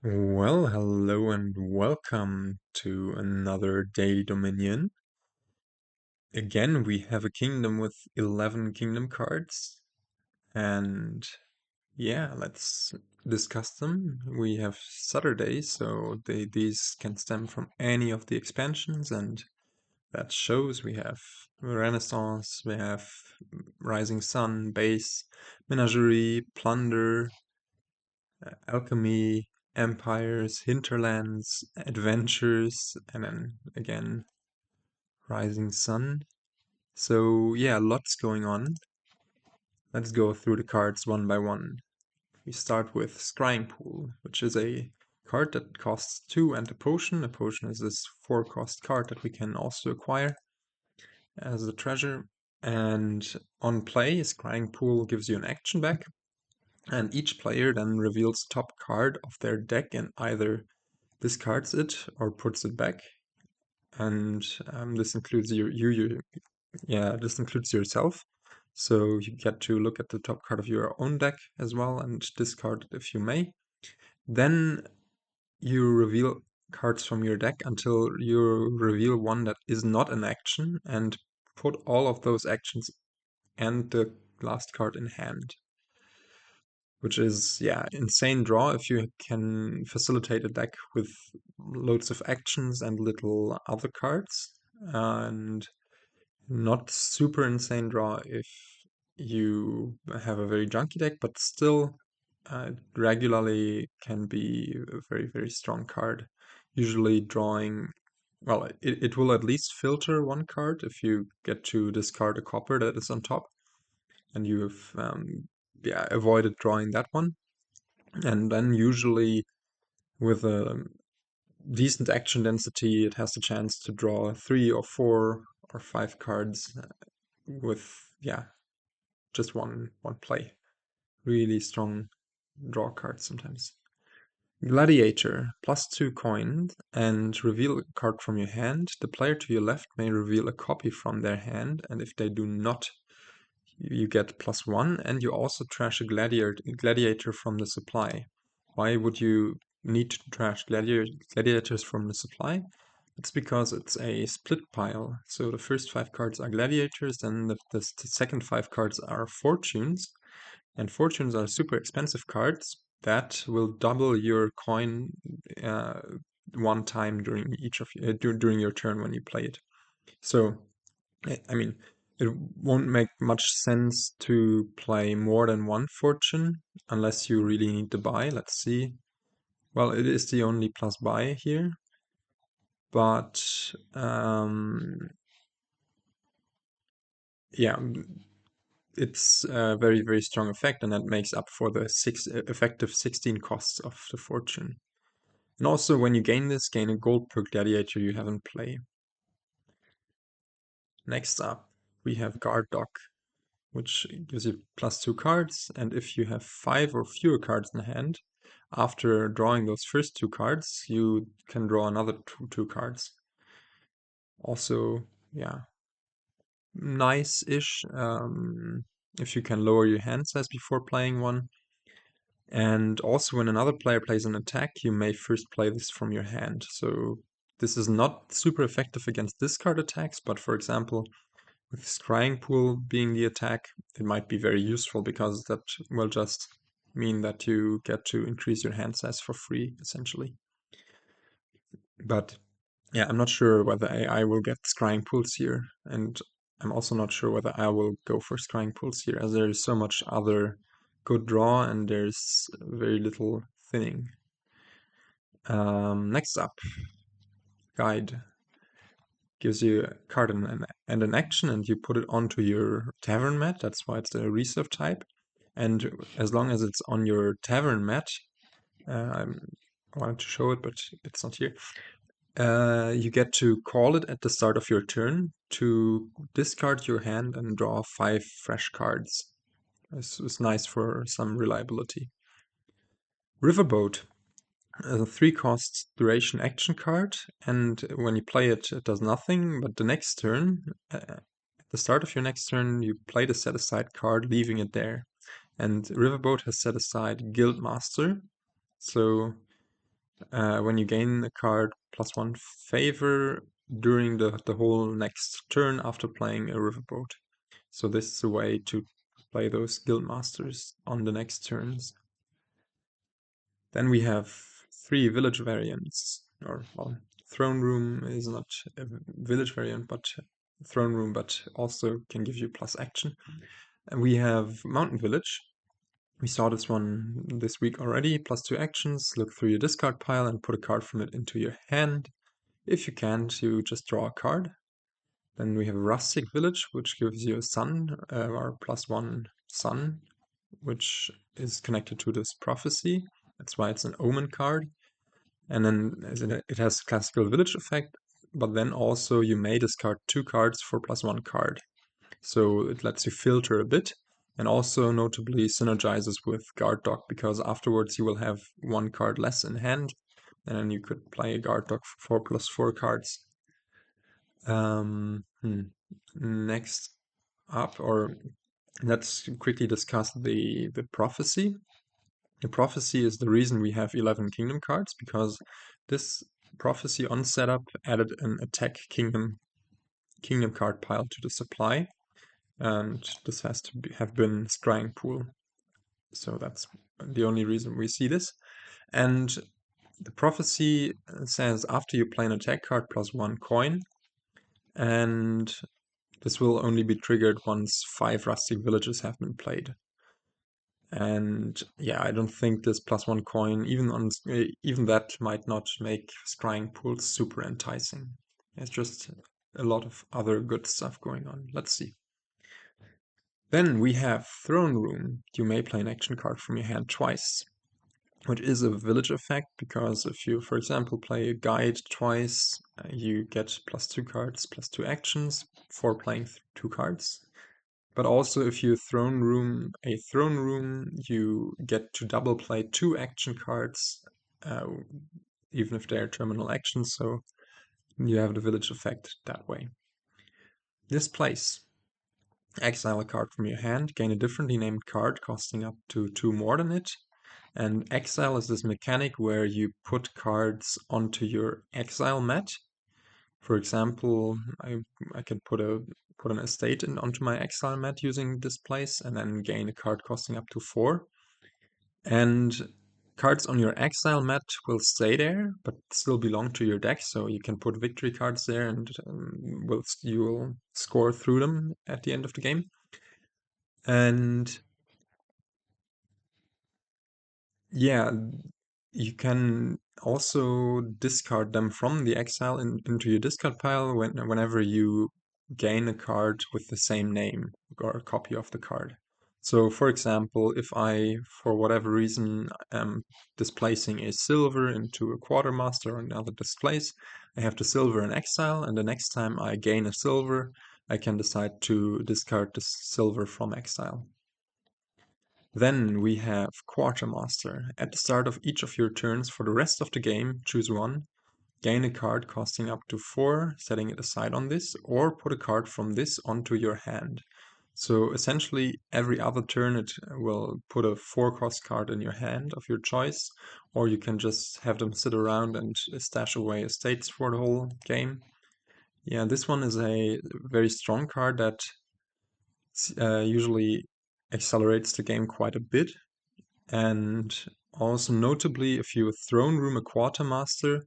Well, hello and welcome to another Daily Dominion. Again, we have a kingdom with 11 kingdom cards, and yeah, let's discuss them. We have Saturday, so these can stem from any of the expansions, and that shows we have Renaissance, we have Rising Sun, Base, Menagerie, Plunder, Alchemy, Empires, Hinterlands, Adventures, and then again Rising Sun. So yeah, lots going on. Let's go through the cards one by one. We start with Scrying Pool, which is a card that costs 2 and a potion. A potion is this 4-cost card that we can also acquire as a treasure. And on play, Scrying Pool gives you an action back, and each player then reveals top card of their deck and either discards it or puts it back. And this includes this includes yourself. So you get to look at the top card of your own deck as well and discard it if you may. Then you reveal cards from your deck until you reveal one that is not an action and put all of those actions and the last card in hand. Which is, yeah, insane draw if you can facilitate a deck with loads of actions and little other cards. And not super insane draw if you have a very junky deck, but still regularly can be a very, very strong card. Usually drawing, well, it will at least filter one card if you get to discard a copper that is on top, and you've avoided drawing that one. And then usually with a decent action density, it has the chance to draw 3 or 4 or 5 cards with, yeah, just one play. Really strong draw cards sometimes. Gladiator, +2 coins, and reveal a card from your hand. The player to your left may reveal a copy from their hand, and if they do not, you get +1, and you also trash a gladiator from the supply. Why would you need to trash gladiators from the supply? It's because it's a split pile. So the first 5 cards are gladiators, then the second 5 cards are fortunes. And fortunes are super expensive cards that will double your coin one time during during your turn when you play it. So, I mean, it won't make much sense to play more than one fortune unless you really need to buy. Let's see. Well, it is the only plus buy here, but yeah, it's a very, very strong effect, and that makes up for the effective 16 costs of the fortune. And also, when you gain this, gain a gold per gladiator you have in play. Next up, we have Guard Dog, which gives you +2 cards, and if you have 5 or fewer cards in hand, after drawing those first 2 cards, you can draw another two cards. Also, yeah, nice-ish if you can lower your hand size before playing one. And also when another player plays an attack, you may first play this from your hand. So this is not super effective against discard attacks, but for example, with Scrying Pool being the attack, it might be very useful because that will just mean that you get to increase your hand size for free, essentially. But yeah, I'm not sure whether I will get Scrying Pools here, and I'm also not sure whether I will go for Scrying Pools here, as there is so much other good draw and there's very little thinning. Next up, Guide. Gives you a card and an action, and you put it onto your tavern mat. That's why it's a reserve type. And as long as it's on your tavern mat, I wanted to show it, but it's not here. You get to call it at the start of your turn to discard your hand and draw 5 fresh cards. This is nice for some reliability. Riverboat, a 3-cost duration action card, and when you play it, it does nothing, but the next turn, at the start of your next turn, you play the set aside card, leaving it there. And Riverboat has set aside Guildmaster, so when you gain a card +1 favor during the whole next turn after playing a Riverboat. So this is a way to play those Guildmasters on the next turns. Then we have 3 village variants, or well, Throne Room is not a village variant, but Throne Room, but also can give you plus action. And we have Mountain Village. We saw this one this week already. +2 actions, look through your discard pile and put a card from it into your hand. If you can't, you just draw a card. Then we have Rustic Village, which gives you a sun, or +1 sun, which is connected to this prophecy. That's why it's an omen card. And then it has classical village effect, but then also you may discard 2 cards for +1 card. So it lets you filter a bit, and also notably synergizes with Guard Dog, because afterwards you will have 1 card less in hand, and then you could play a Guard Dog for 4+4 cards. Next up, or let's quickly discuss the prophecy. The prophecy is the reason we have 11 kingdom cards, because this prophecy on setup added an attack kingdom card pile to the supply, and this has to have been Scrying Pool. So that's the only reason we see this. And the prophecy says after you play an attack card +1 coin, and this will only be triggered once 5 rustic villages have been played. And yeah, I don't think this +1 coin, even that might not make Scrying Pool super enticing. It's just a lot of other good stuff going on. Let's see. Then we have Throne Room. You may play an action card from your hand twice, which is a village effect, because if you, for example, play a guide twice, you get +2 cards, +2 actions for playing 2 cards. But also if you Throne Room a Throne Room, you get to double play 2 action cards, even if they're terminal actions, so you have the village effect that way. Displace. Exile a card from your hand, gain a differently named card costing up to 2 more than it. And exile is this mechanic where you put cards onto your exile mat. For example, I can put an estate onto my exile mat using Displace, and then gain a card costing up to 4. And cards on your exile mat will stay there, but still belong to your deck, so you can put victory cards there, and you will score through them at the end of the game. And yeah, you can also discard them from the exile into your discard pile whenever you gain a card with the same name or a copy of the card. So for example, if I, for whatever reason, am displacing a silver into a Quartermaster or another Displace, I have the silver in exile, and the next time I gain a silver, I can decide to discard the silver from exile. Then we have Quartermaster. At the start of each of your turns for the rest of the game, choose one, gain a card costing up to 4, setting it aside on this, or put a card from this onto your hand. So essentially every other turn it will put a 4-cost card in your hand of your choice, or you can just have them sit around and stash away estates for the whole game. Yeah, this one is a very strong card that usually accelerates the game quite a bit. And also notably, if you Throne Room a Quartermaster,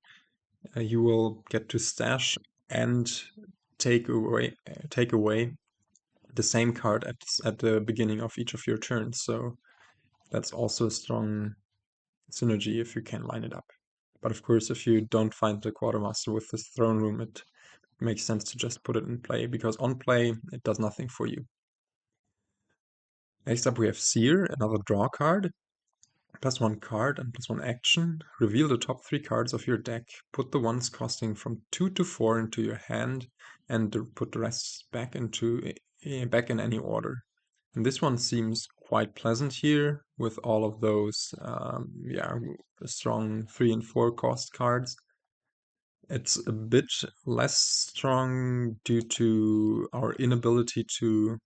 you will get to stash and take away the same card at the beginning of each of your turns. So that's also a strong synergy if you can line it up. But of course, if you don't find the Quartermaster with this Throne Room, it makes sense to just put it in play, because on play it does nothing for you. Next up we have Seer, another draw card. +1 card and +1 action. Reveal the top 3 cards of your deck. Put the ones costing from 2 to 4 into your hand, and put the rest back in any order. And this one seems quite pleasant here with all of those strong 3 and 4 cost cards. It's a bit less strong due to our inability to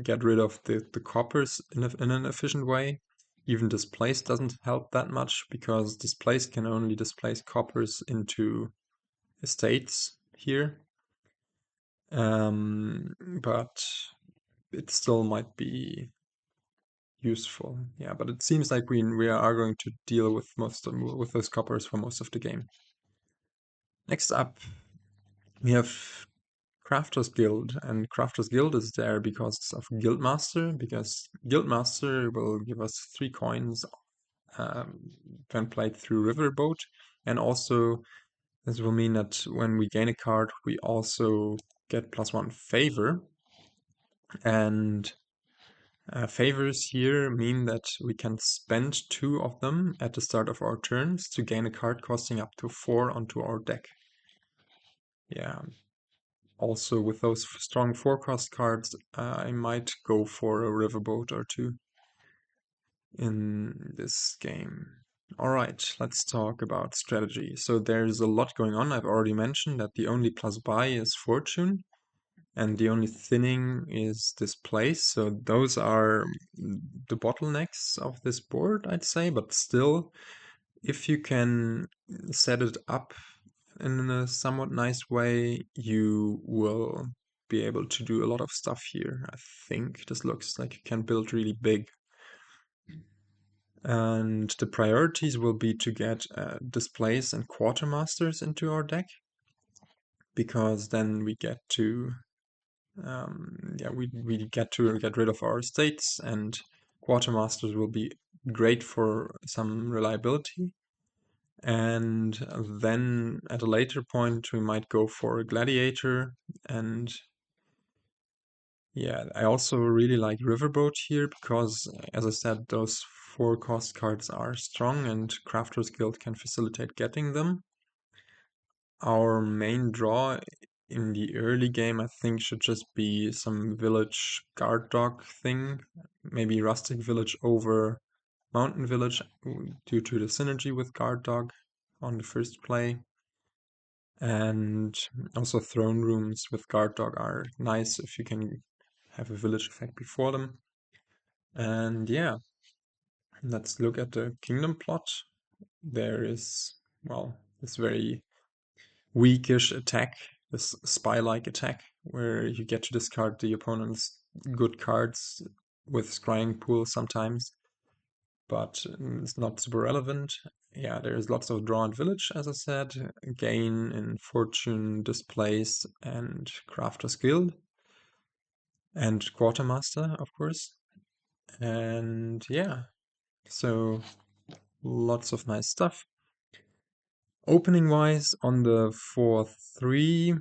get rid of the coppers in an efficient way. even Displace doesn't help that much, because Displace can only displace coppers into estates here. But it still might be useful. Yeah, but it seems like we are going to deal with with those coppers for most of the game. Next up, we have Crafter's Guild, and Crafter's Guild is there because of Guildmaster, because Guildmaster will give us 3 coins when played through Riverboat, and also this will mean that when we gain a card, we also get +1 favor, and favors here mean that we can spend 2 of them at the start of our turns to gain a card costing up to 4 onto our deck. Yeah. Also, with those strong 4-cost cards, I might go for a Riverboat or 2 in this game. Alright, let's talk about strategy. So there's a lot going on. I've already mentioned that the only plus buy is Fortune, and the only thinning is Displace. So those are the bottlenecks of this board, I'd say, but still, if you can set it up in a somewhat nice way, you will be able to do a lot of stuff here. I think this looks like you can build really big. And the priorities will be to get Displace and Quartermasters into our deck, because then we get to we get to get rid of our estates, and Quartermasters will be great for some reliability. And then at a later point we might go for a Gladiator, and yeah, I also really like Riverboat here because, as I said, those 4-cost cards are strong and Crafter's Guild can facilitate getting them. Our main draw in the early game, I think, should just be some village guard dog thing. Maybe Rustic Village over Mountain Village due to the synergy with guard dog on the first play. And also throne rooms with guard dog are nice if you can have a village effect before them. And yeah, let's look at the kingdom plot. There is, well, this very weakish attack, this spy-like attack, where you get to discard the opponent's good cards with scrying pool sometimes, but it's not super relevant. Yeah, there's lots of draw and village, as I said, gain in fortune, displace, and crafter's guild, and quartermaster, of course. And yeah, so lots of nice stuff. Opening wise, on the 4-3,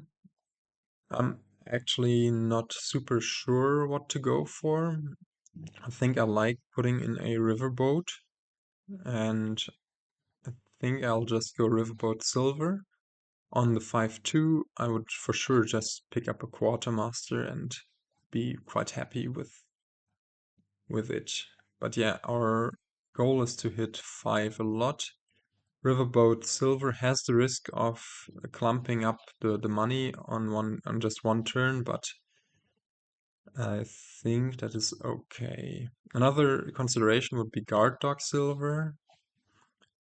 I'm actually not super sure what to go for. I think I like putting in a riverboat, and I think I'll just go riverboat silver. On the 5-2, I would for sure just pick up a quartermaster and be quite happy with it. But yeah, our goal is to hit 5 a lot. Riverboat silver has the risk of clumping up the money on just one turn, but I think that is okay. Another consideration would be guard dog silver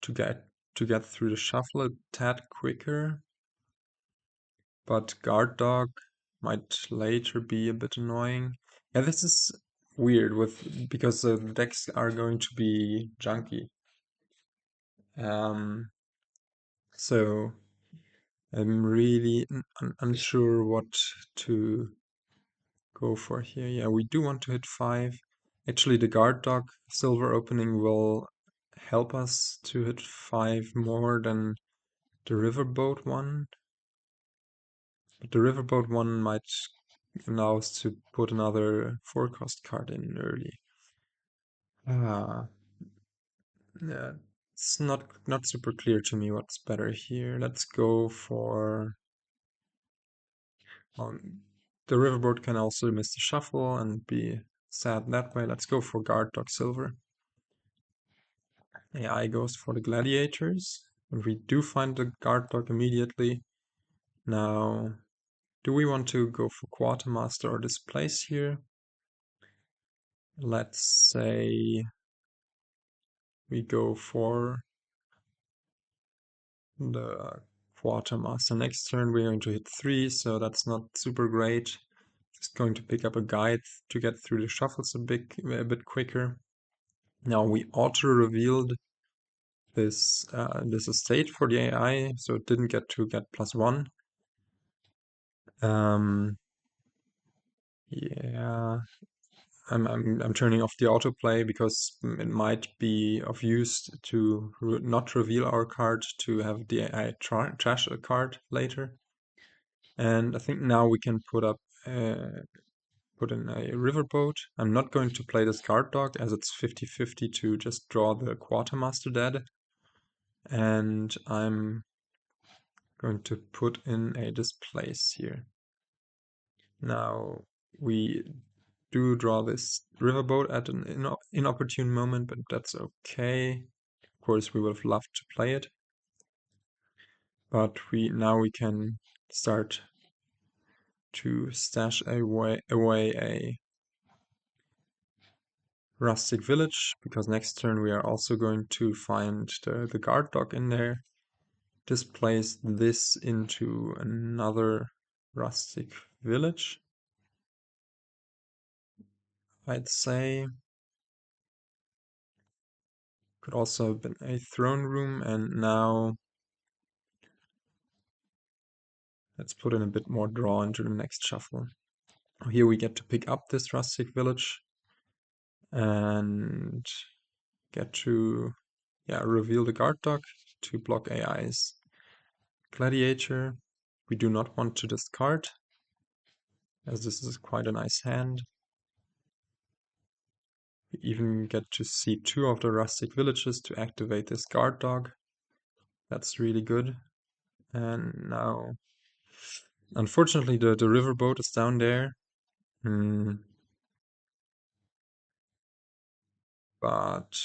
to get through the shuffle a tad quicker, but guard dog might later be a bit annoying. Yeah, this is weird because the decks are going to be junky. So I'm really unsure what to go for here. Yeah, we do want to hit 5. Actually, the guard dog silver opening will help us to hit 5 more than the riverboat one. But the riverboat one might allow us to put another 4-cost card in early. Ah, yeah, it's not super clear to me what's better here. Let's go for the riverboat can also miss the shuffle and be sad that way. Let's go for guard dog silver. AI goes for the gladiators. And we do find the guard dog immediately. Now, do we want to go for Quartermaster or Displace here? Let's say we go for the Quartermaster. Next turn we're going to hit 3, so that's not super great. Just going to pick up a guide to get through the shuffles a bit quicker. Now we auto-revealed this estate for the AI, so it didn't get to get +1. Yeah, I'm turning off the autoplay because it might be of use to not reveal our card to have the AI trash a card later. And I think now we can put in a Riverboat. I'm not going to play this guard dog as it's 50-50 to just draw the Quartermaster dead. And I'm going to put in a Displace here. Now we do draw this Riverboat at an inopportune moment, but that's okay. Of course, we would have loved to play it. But now we can start to stash away a rustic village, because next turn we are also going to find the guard dog in there. Displace this into another rustic village, I'd say. Could also have been a throne room, and now let's put in a bit more draw into the next shuffle. Here we get to pick up this rustic village and get to reveal the guard dog to block AI's gladiator. We do not want to discard, as this is quite a nice hand. We even get to see 2 of the rustic villages to activate this guard dog. That's really good. And now, unfortunately, the riverboat is down there. But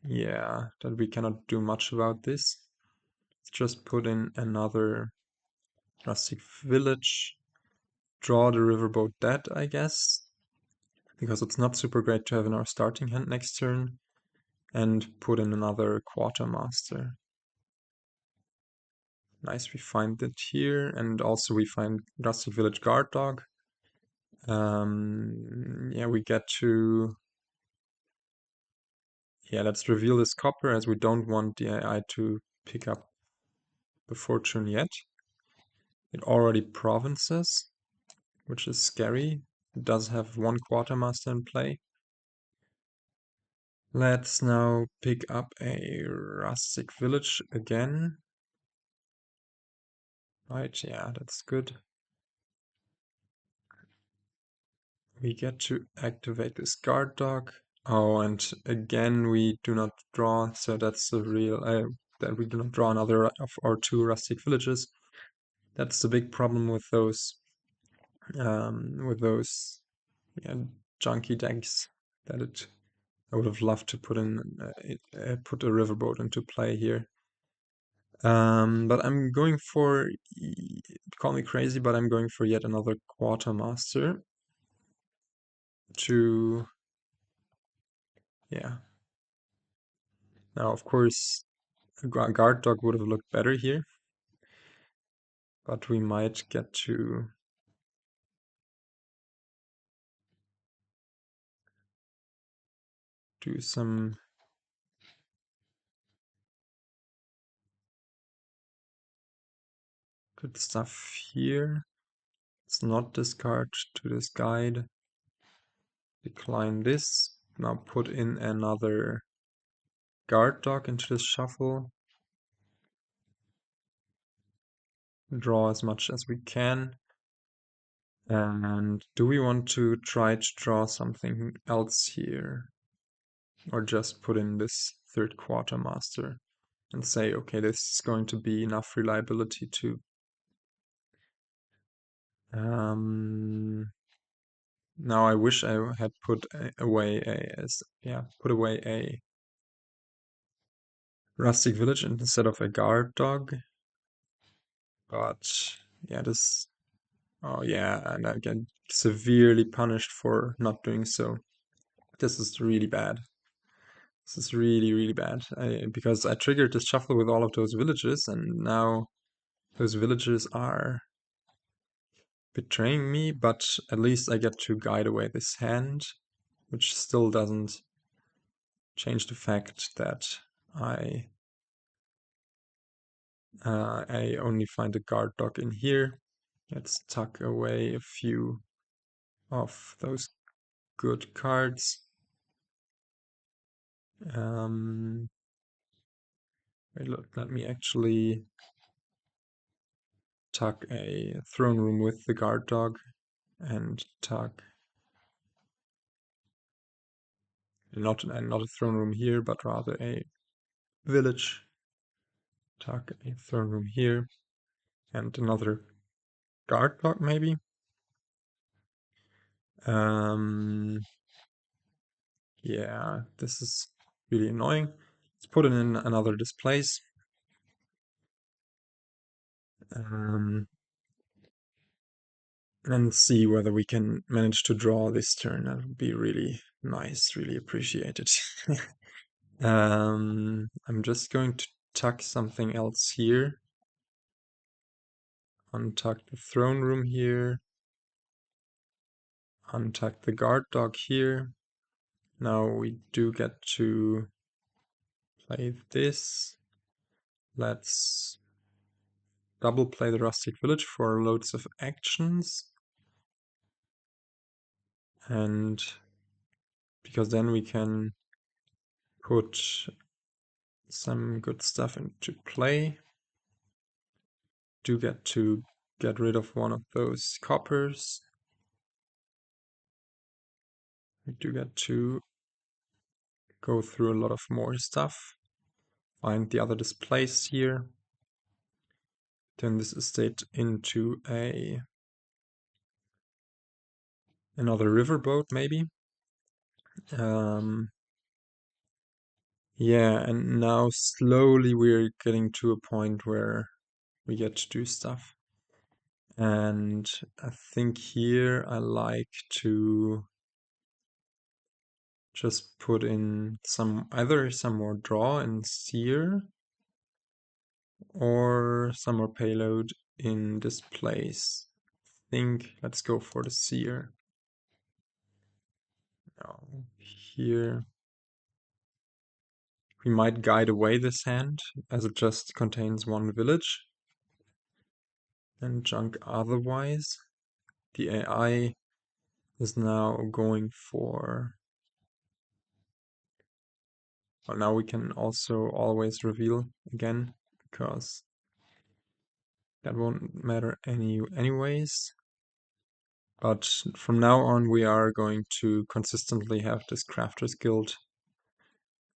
yeah, that we cannot do much about this. Let's just put in another rustic village. Draw the riverboat dead, I guess, because it's not super great to have in our starting hand next turn. And put in another Quartermaster. Nice, we find it here, and also we find Rustic Village Guard Dog. Yeah, we get to... Yeah, let's reveal this copper, as we don't want the AI to pick up the fortune yet. It already provinces, which is scary. It does have 1 Quartermaster in play. Let's now pick up a Rustic Village again. Right, yeah, that's good. We get to activate this guard dog. Oh, and again we do not draw, so that's the real that we do not draw another of our 2 rustic villages. That's the big problem with those junky decks. I would have loved to put put a riverboat into play here. But I'm going for, call me crazy, but I'm going for yet another Quartermaster to, yeah. Now, of course, a guard dog would have looked better here, but we might get to do some good stuff here. Let's not discard to this guide. Decline this. Now put in another guard dog into this shuffle. Draw as much as we can. And do we want to try to draw something else here? Or just put in this 3rd Quartermaster and say, okay, this is going to be enough reliability to now I wish I had put away a rustic village instead of a guard dog. But yeah, oh yeah, and I get severely punished for not doing so. This is really bad. This is really, really bad. Because I triggered this shuffle with all of those villages, and now those villages are betraying me, but at least I get to guide away this hand, which still doesn't change the fact that I only find a guard dog in here. Let's tuck away a few of those good cards. Wait, look, let me actually tuck a throne room with the guard dog and tuck not a throne room here, but rather a village. Tuck a throne room here and another guard dog maybe. Yeah, this is really annoying. Let's put in another displace. And see whether we can manage to draw this turn. That would be really nice, really appreciated. I'm just going to tuck something else here. Untuck the throne room here. Untuck the guard dog here. Now we do get to play this. Let's double play the rustic village for loads of actions. And because then we can put some good stuff into play. Do get to get rid of one of those coppers. We do get to go through a lot of more stuff. Find the other displace here. Turn this estate into another riverboat maybe. Yeah, and now slowly we're getting to a point where we get to do stuff. And I think here I like to just put in either some more draw and sear or some more payload in Displace. I think let's go for the sear. Now here we might guide away this hand as it just contains one village and junk otherwise. The AI is now going for... Well, now we can also always reveal again, because that won't matter anyways. But from now on we are going to consistently have this Crafters Guild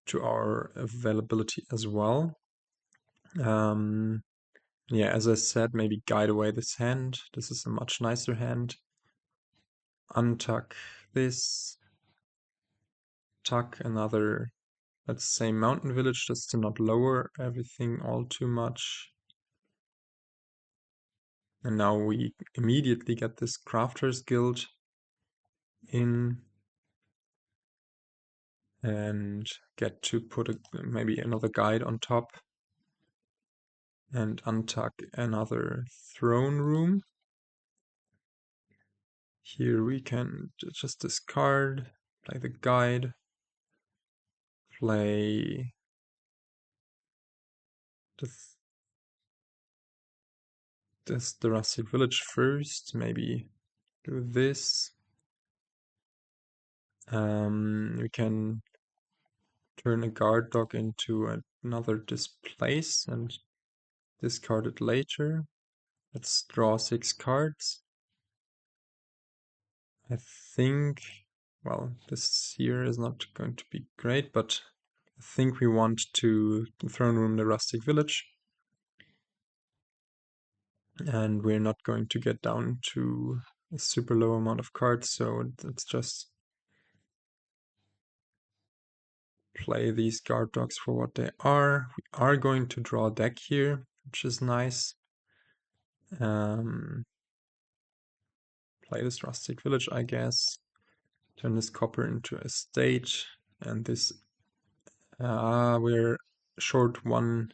to our availability as well. Yeah, as I said, maybe guide away this hand. This is a much nicer hand. Untuck this. Tuck another, let's say, mountain village, just to not lower everything all too much. And now we immediately get this Crafters Guild in and get to put maybe another guide on top and untuck another throne room. Here we can just discard, play the guide, play the rustic village first, maybe do this. We can turn a guard dog into another displace and discard it later. Let's draw 6 cards. I think, well, this here is not going to be great, but I think we want to throne room the rustic village. And we're not going to get down to a super low amount of cards, so let's just play these guard dogs for what they are. We are going to draw a deck here, which is nice. Play this rustic village, I guess. Turn this copper into a stage, and this We're short one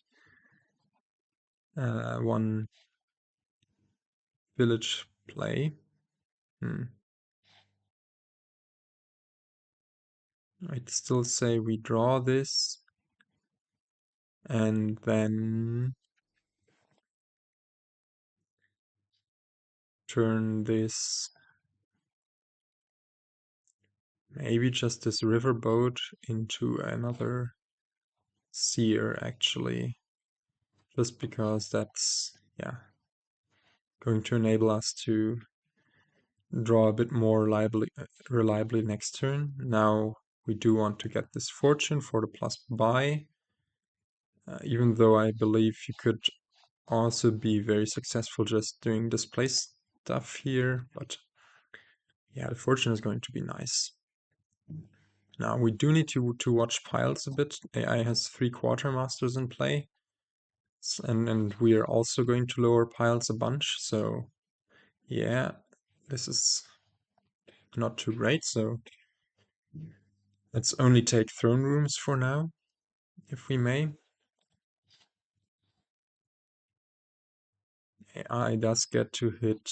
village play. I'd still say we draw this and then turn this, maybe just this riverboat into another seer actually, just because that's, yeah, going to enable us to draw a bit more reliably next turn. Now we do want to get this fortune for the plus buy, even though I believe you could also be very successful just doing displace stuff here, but yeah, the fortune is going to be nice. Now we do need to watch piles a bit. AI has 3 Quartermasters in play, and we are also going to lower piles a bunch, so yeah, this is not too great, so let's only take throne rooms for now, if we may. AI does get to hit,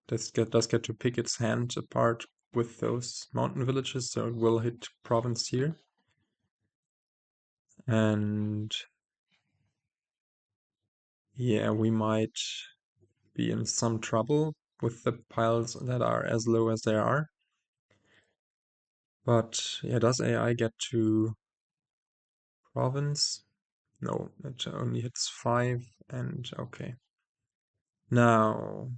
does get to pick its hand apart with those mountain villages, so it will hit province here. And yeah, we might be in some trouble with the piles that are as low as they are. But yeah, does AI get to province? No, it only hits 5 and okay. Now,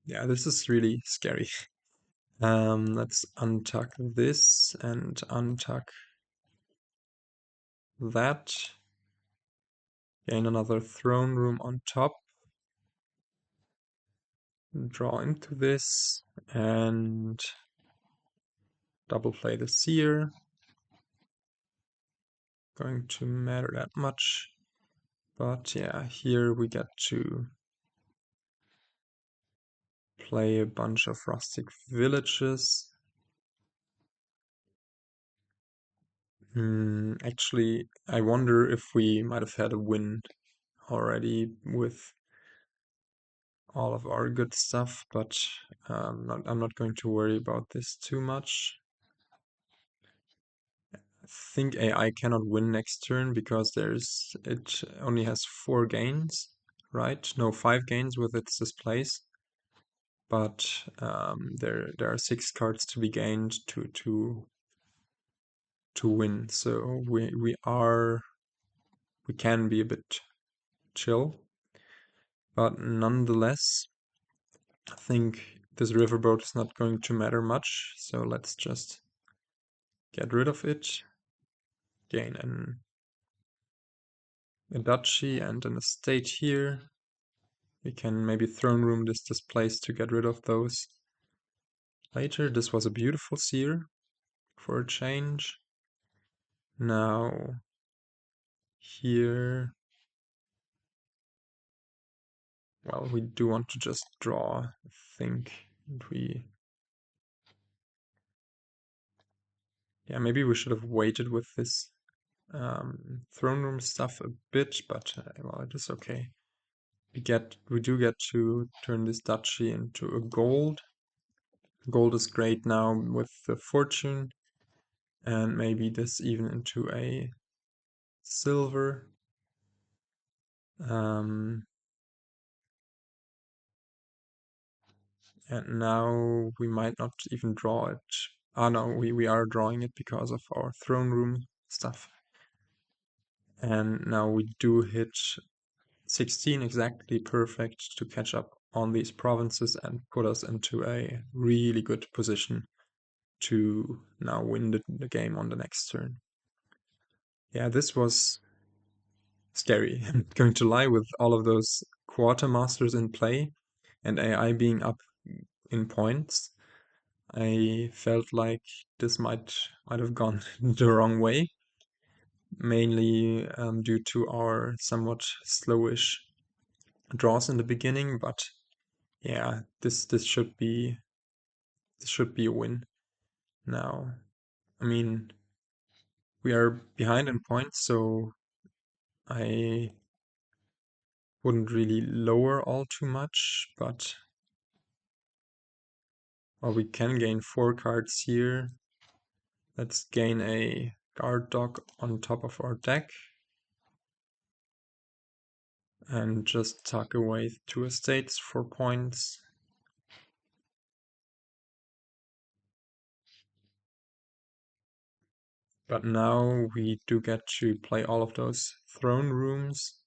yeah, this is really scary. Let's untuck this and untuck that. Gain another throne room on top. Draw into this and double play the seer. Going to matter that much. But yeah, here we get to play a bunch of rustic villages. Actually, I wonder if we might have had a win already with all of our good stuff, but I'm not going to worry about this too much. I think AI cannot win next turn because it only has 4 gains, right? No, 5 gains with its displace. But there are 6 cards to be gained to win. So we can be a bit chill, but nonetheless, I think this riverboat is not going to matter much. So let's just get rid of it, gain a duchy and an estate here. We can maybe throne room this displace to get rid of those later. This was a beautiful seer for a change. Now here, well, we do want to just draw, I think. Yeah, maybe we should have waited with this throne room stuff a bit, but well, it is okay. We do get to turn this duchy into a gold. Gold is great now with the fortune, and maybe this even into a silver. And now we might not even draw it. Ah, no, we are drawing it because of our throne room stuff. And now we do hit 16, exactly perfect to catch up on these provinces and put us into a really good position to now win the game on the next turn. Yeah, this was scary. I'm going to lie, with all of those Quartermasters in play and AI being up in points. I felt like this might have gone the wrong way, mainly due to our somewhat slowish draws in the beginning, but yeah, this should be a win. Now, I mean, we are behind in points, so I wouldn't really lower all too much, but well, we can gain 4 cards here. Let's gain a guard dog on top of our deck and just tuck away 2 estates for points. But now we do get to play all of those throne rooms.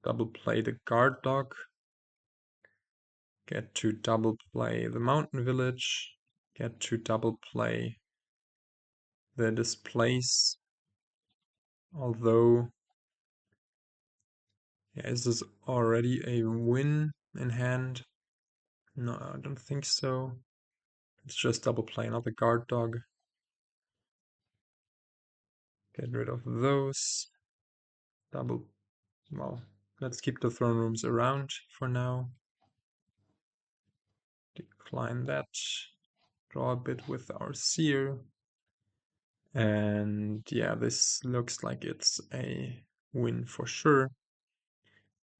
Double play the guard dog. Get to double play the mountain village. Get to double play the displace. Although, yeah, is this already a win in hand? No, I don't think so. Let's just double play another guard dog. Get rid of those. Double, well, let's keep the throne rooms around for now. Decline that. Draw a bit with our seer. And yeah, this looks like it's a win for sure.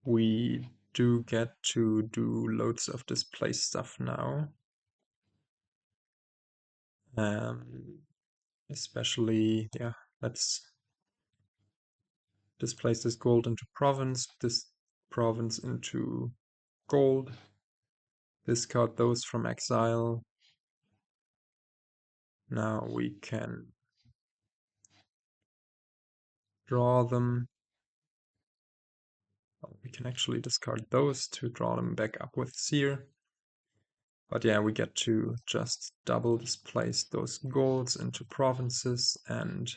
We do get to do loads of displace stuff now. Especially, yeah, let's displace this gold into province, this province into gold, discard those from exile. Now we can draw them. We can actually discard those to draw them back up with seer. But yeah, we get to just double displace those golds into provinces and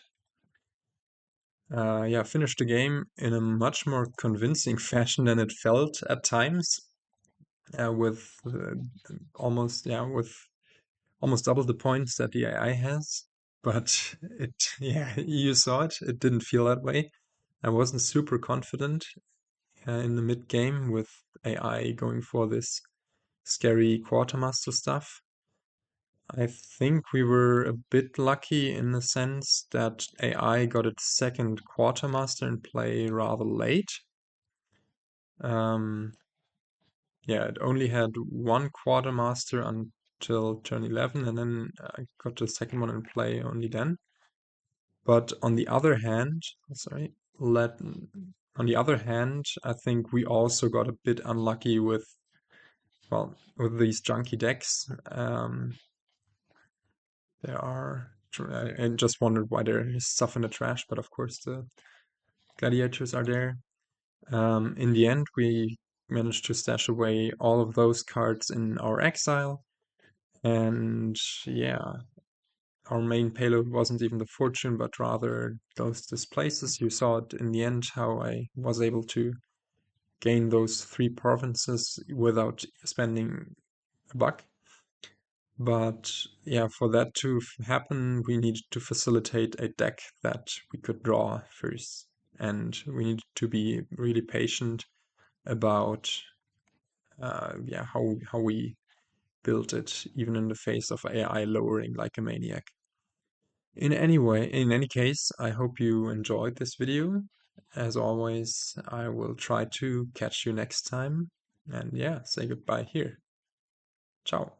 yeah, finish the game in a much more convincing fashion than it felt at times. With almost double the points that the AI has. But yeah, you saw it. It didn't feel that way. I wasn't super confident in the mid game with AI going for this scary Quartermaster stuff. I think we were a bit lucky in the sense that AI got its second Quartermaster in play rather late. Yeah, it only had one Quartermaster until turn 11, and then I got the second one in play only then. But on the other hand, on the other hand, I think we also got a bit unlucky with, well, with these junky decks. I just wondered why there is stuff in the trash, but of course the gladiators are there. In the end, we managed to stash away all of those cards in our exile. And yeah, our main payload wasn't even the fortune, but rather those displaces. You saw it in the end, how I was able to gain those 3 provinces without spending a buck. But yeah, for that to happen, we needed to facilitate a deck that we could draw first. And we needed to be really patient about yeah, how we built it, even in the face of AI lowering like a maniac. In any case, I hope you enjoyed this video. As always, I will try to catch you next time. And yeah, say goodbye here. Ciao.